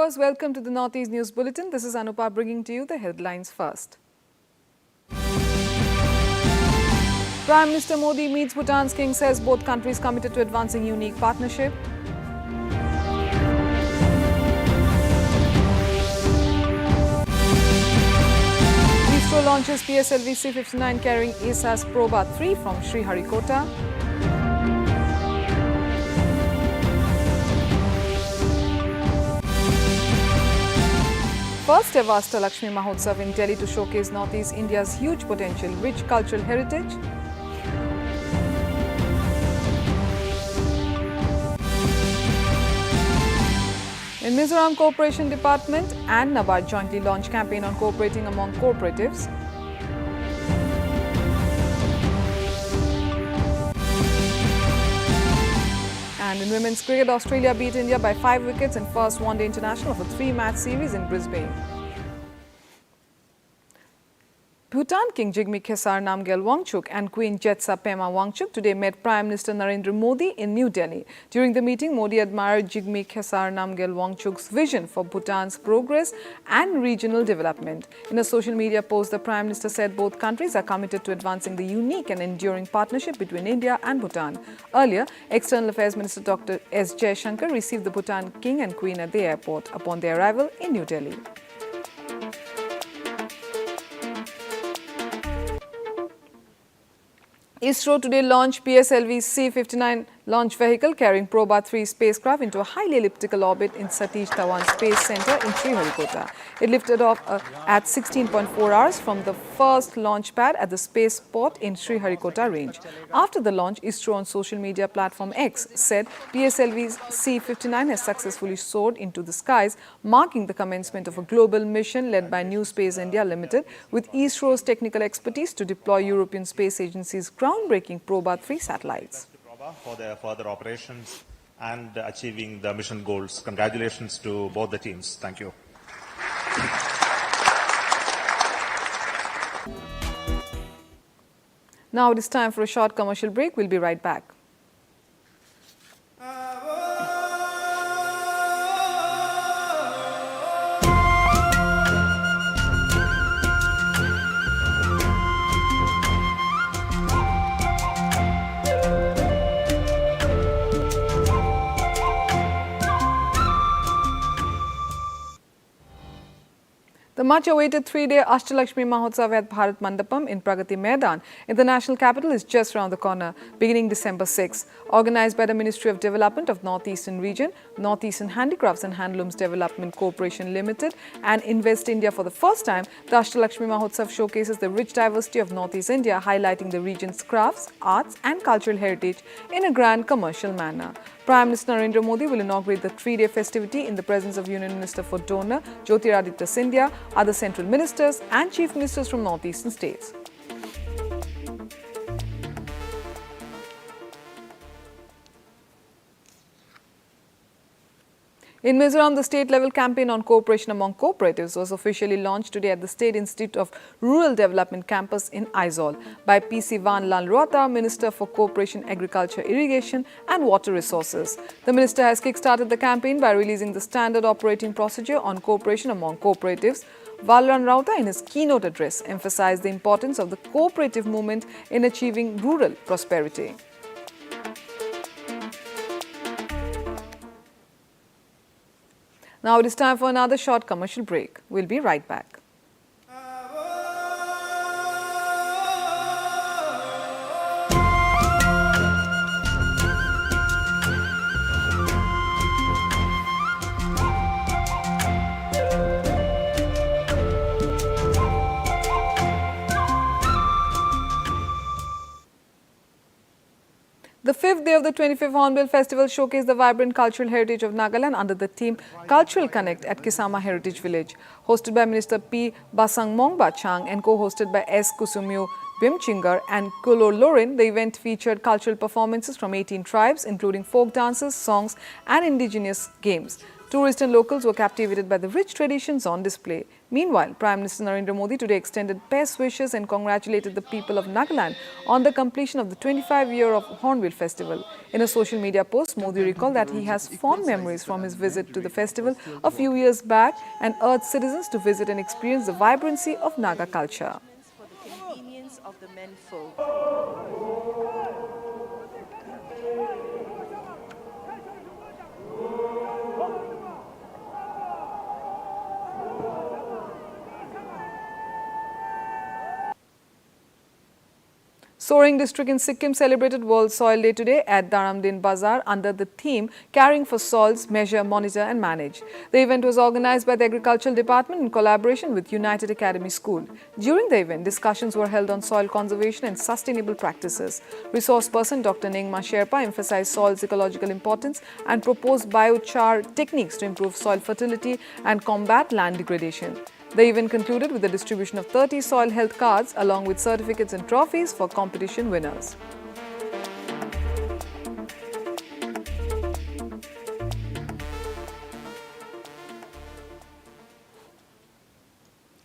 viewers, welcome to the Northeast News Bulletin. This is Anupa bringing to you the headlines first. Prime Minister Modi meets Bhutan's king, says both countries committed to advancing unique partnership. ISRO launches PSLV C-59 carrying ESA's Proba 3 from Sriharikota. First ever Astalakshmi Mahotsav in Delhi to showcase Northeast India's huge potential, rich cultural heritage. In Mizoram Cooperation Department and NABARD jointly launched campaign on cooperating among cooperatives. And in women's cricket, Australia beat India by 5 wickets in first one-day international of a 3-match series in Brisbane. Bhutan King Jigme Khesar Namgyal Wangchuk and Queen Jetsa Pema Wangchuk today met Prime Minister Narendra Modi in New Delhi. During the meeting, Modi admired Jigme Khesar Namgyal Wangchuk's vision for Bhutan's progress and regional development. In a social media post, the Prime Minister said both countries are committed to advancing the unique and enduring partnership between India and Bhutan. Earlier, External Affairs Minister Dr. S. Jaishankar received the Bhutan King and Queen at the airport upon their arrival in New Delhi. ISRO today launched PSLV C-59 launch vehicle carrying Proba 3 spacecraft into a highly elliptical orbit in Satish Dhawan Space Center in Sriharikota. It lifted off at 16.4 hours from the first launch pad at the spaceport in Sriharikota range. After the launch, ISRO on social media platform X said PSLV C-59 has successfully soared into the skies, marking the commencement of a global mission led by New Space India Limited with ISRO's technical expertise to deploy European Space Agency's groundbreaking Proba 3 satellites. For their further operations and achieving the mission goals. Congratulations to both the teams. Thank you. Now it is time for a short commercial break. We'll be right back. The much-awaited 3-day Ashtalakshmi Mahotsav at Bharat Mandapam in Pragati Maidan in the national capital is just around the corner, beginning December 6. Organized by the Ministry of Development of Northeastern Region, Northeastern Handicrafts and Handlooms Development Corporation Limited and Invest India for the first time, the Ashtalakshmi Mahotsav showcases the rich diversity of Northeast India, highlighting the region's crafts, arts and cultural heritage in a grand commercial manner. Prime Minister Narendra Modi will inaugurate the 3-day festivity in the presence of Union Minister for Donor, Jyotiraditya Scindia, other central ministers and chief ministers from northeastern states. In Mizoram, the state-level campaign on cooperation among cooperatives was officially launched today at the State Institute of Rural Development campus in Aizawl by P.C. Van Lalruata, Minister for Cooperation, Agriculture, Irrigation and Water Resources. The minister has kick-started the campaign by releasing the standard operating procedure on cooperation among cooperatives. Valran Rauta, in his keynote address, emphasized the importance of the cooperative movement in achieving rural prosperity. Now it is time for another short commercial break. We'll be right back. The 5th day of the 25th Hornbill Festival showcased the vibrant cultural heritage of Nagaland under the theme Cultural Connect at Kisama Heritage Village. Hosted by Minister P. Basang Mongba Chang and co-hosted by S. Kusumyu Bimchingar and Kulo Lorin, the event featured cultural performances from 18 tribes, including folk dances, songs and indigenous games. Tourists and locals were captivated by the rich traditions on display. Meanwhile, Prime Minister Narendra Modi today extended best wishes and congratulated the people of Nagaland on the completion of the 25-year of Hornbill Festival. In a social media post, Modi recalled that he has fond memories from his visit to the festival a few years back and urged citizens to visit and experience the vibrancy of Naga culture. For the convenience of the menfolk. Soaring district in Sikkim celebrated World Soil Day today at Dharamdin Bazaar under the theme Caring for Soils, Measure, Monitor and Manage. The event was organized by the Agricultural Department in collaboration with United Academy School. During the event, discussions were held on soil conservation and sustainable practices. Resource person Dr. Ningma Sherpa emphasized soil's ecological importance and proposed biochar techniques to improve soil fertility and combat land degradation. The event concluded with the distribution of 30 soil health cards along with certificates and trophies for competition winners.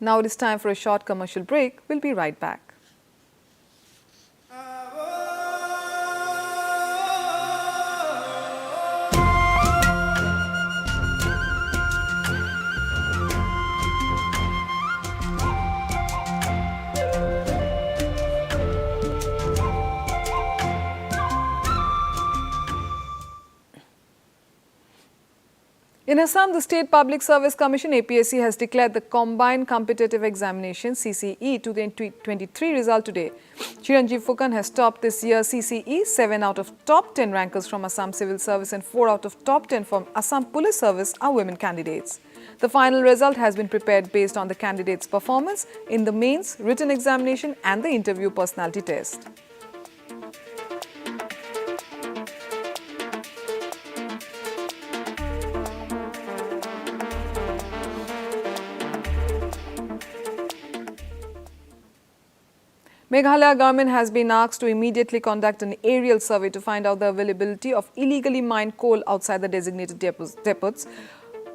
Now it is time for a short commercial break. We'll be right back. In Assam, the State Public Service Commission APSC has declared the Combined Competitive Examination CCE 2023 result today. Chiranjeev Fukan has topped this year's CCE. 7 out of top 10 rankers from Assam Civil Service and 4 out of top 10 from Assam Police Service are women candidates. The final result has been prepared based on the candidates' performance in the mains, written examination and the interview personality test. Meghalaya government has been asked to immediately conduct an aerial survey to find out the availability of illegally mined coal outside the designated depots,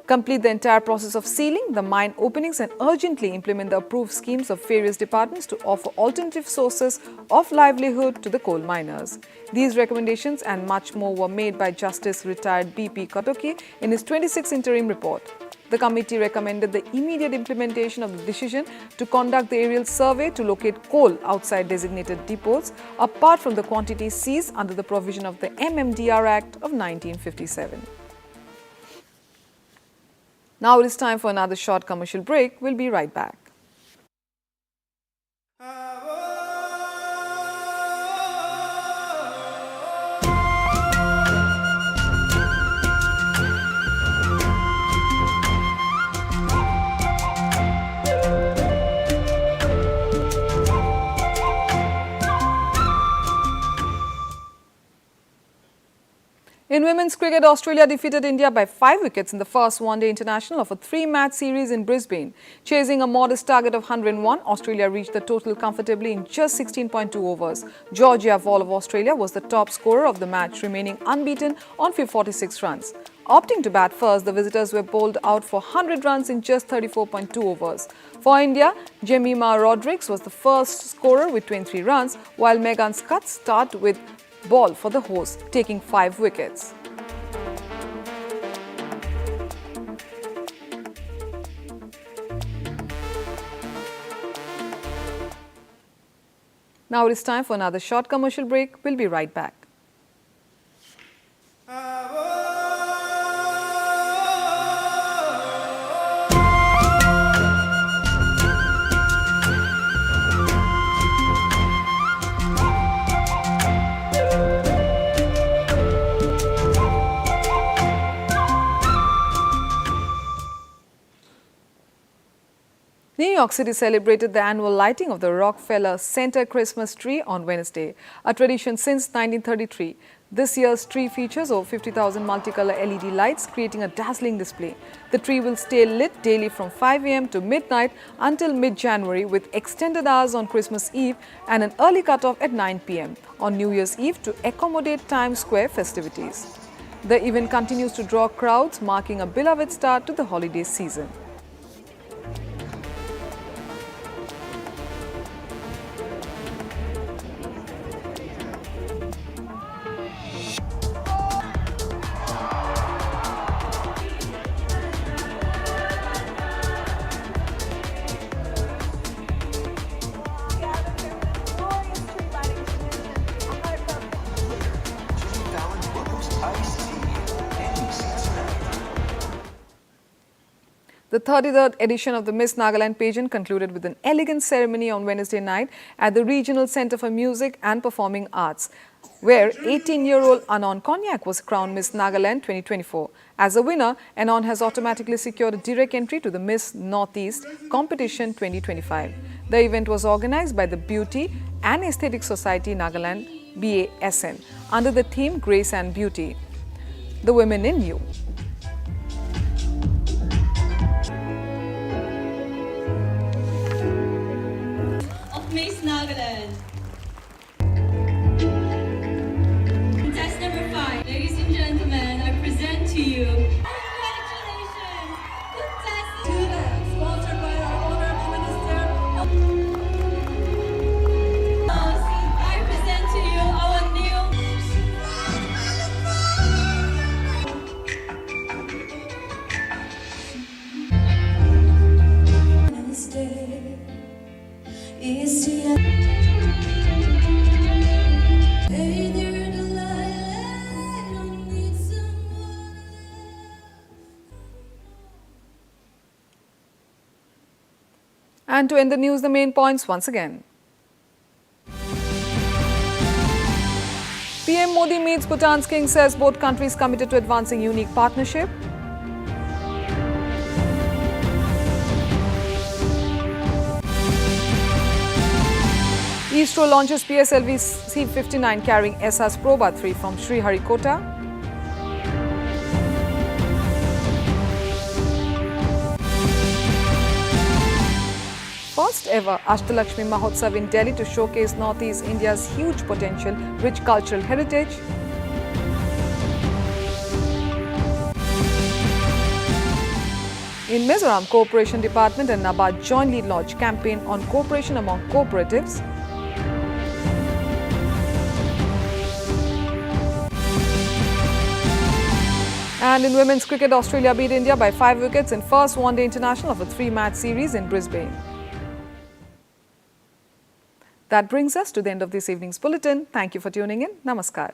complete the entire process of sealing the mine openings and urgently implement the approved schemes of various departments to offer alternative sources of livelihood to the coal miners. These recommendations and much more were made by Justice retired B.P. Katoki in his 26th interim report. The committee recommended the immediate implementation of the decision to conduct the aerial survey to locate coal outside designated depots, apart from the quantities seized under the provision of the MMDR Act of 1957. Now it is time for another short commercial break. We'll be right back. In women's cricket, Australia defeated India by 5 wickets in the first one-day international of a 3-match series in Brisbane. Chasing a modest target of 101, Australia reached the total comfortably in just 16.2 overs. Georgia Wall of Australia was the top scorer of the match, remaining unbeaten on 46 runs. Opting to bat first, the visitors were bowled out for 100 runs in just 34.2 overs. For India, Jemima Rodrigues was the first scorer with 23 runs, while Megan Scott started with ball for the host, taking 5 wickets. Now it is time for another short commercial break. We'll be right back. New York City celebrated the annual lighting of the Rockefeller Center Christmas tree on Wednesday, a tradition since 1933. This year's tree features over 50,000 multicolor LED lights, creating a dazzling display. The tree will stay lit daily from 5 a.m. to midnight until mid-January, with extended hours on Christmas Eve and an early cutoff at 9 p.m. on New Year's Eve to accommodate Times Square festivities. The event continues to draw crowds, marking a beloved start to the holiday season. The 33rd edition of the Miss Nagaland pageant concluded with an elegant ceremony on Wednesday night at the Regional Centre for Music and Performing Arts, where 18-year-old Anon Konyak was crowned Miss Nagaland 2024. As a winner, Anon has automatically secured a direct entry to the Miss Northeast Competition 2025. The event was organized by the Beauty and Aesthetic Society Nagaland BASN under the theme Grace and Beauty, the Women in You. Miss Nagaland. Contest number 5. Ladies and gentlemen, I present to you. Congratulations! Contest 2, sponsored by our Honorable Minister. I present to you our new And to end the news, the main points once again. PM Modi meets Bhutan's king, says both countries committed to advancing unique partnership. ISRO launches PSLV C-59 carrying SR's Proba 3 from Sriharikota. First ever Ashtalakshmi Mahotsav in Delhi to showcase Northeast India's huge potential, rich cultural heritage. In Mizoram, Cooperation Department and NABARD jointly launched campaign on cooperation among cooperatives. And in women's cricket, Australia beat India by 5 wickets in first one-day international of a 3-match series in Brisbane. That brings us to the end of this evening's bulletin. Thank you for tuning in. Namaskar.